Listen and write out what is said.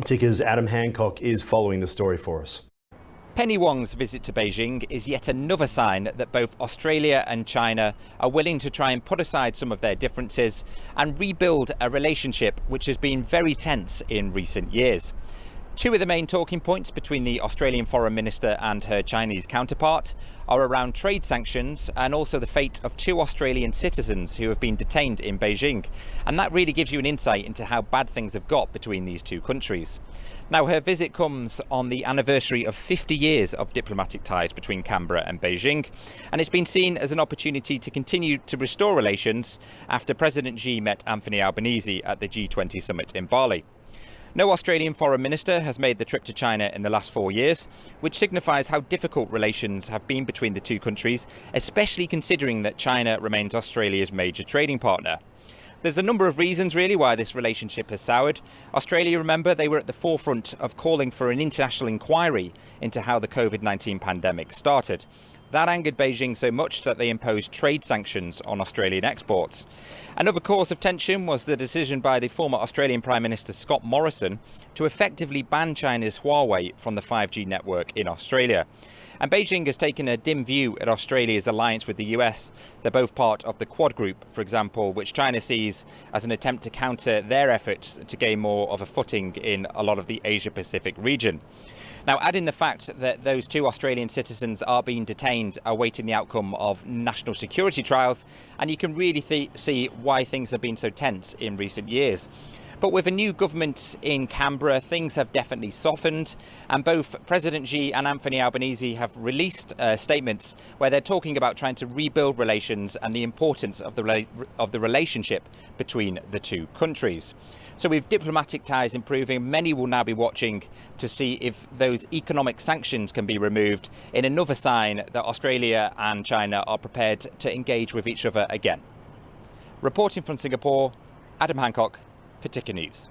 TICKER's Adam Hancock is following the story for us. Penny Wong's visit to Beijing is yet another sign that both Australia and China are willing to try and put aside some of their differences and rebuild a relationship which has been very tense in recent years. Two of the main talking points between the Australian Foreign Minister and her Chinese counterpart are around trade sanctions and also the fate of two Australian citizens who have been detained in Beijing. And that really gives you an insight into how bad things have got between these two countries. Now, her visit comes on the anniversary of 50 years of diplomatic ties between Canberra and Beijing, and it's been seen as an opportunity to continue to restore relations after President Xi met Anthony Albanese at the G20 summit in Bali. No Australian foreign minister has made the trip to China in the last 4 years, which signifies how difficult relations have been between the two countries, especially considering that China remains Australia's major trading partner. There's a number of reasons really why this relationship has soured. Australia, remember, they were at the forefront of calling for an international inquiry into how the COVID-19 pandemic started. That angered Beijing so much that they imposed trade sanctions on Australian exports. Another cause of tension was the decision by the former Australian Prime Minister Scott Morrison to effectively ban China's Huawei from the 5G network in Australia. And Beijing has taken a dim view at Australia's alliance with the US. They're both part of the Quad Group, for example, which China sees as an attempt to counter their efforts to gain more of a footing in a lot of the Asia-Pacific region. Now, add in the fact that those two Australian citizens are being detained awaiting the outcome of national security trials, and you can really see why things have been so tense in recent years. But with a new government in Canberra, things have definitely softened, and both President Xi and Anthony Albanese have released statements where they're talking about trying to rebuild relations and the importance of the relationship between the two countries. So with diplomatic ties improving, many will now be watching to see if those economic sanctions can be removed, in another sign that Australia and China are prepared to engage with each other again. Reporting from Singapore, Adam Hancock for TICKER News.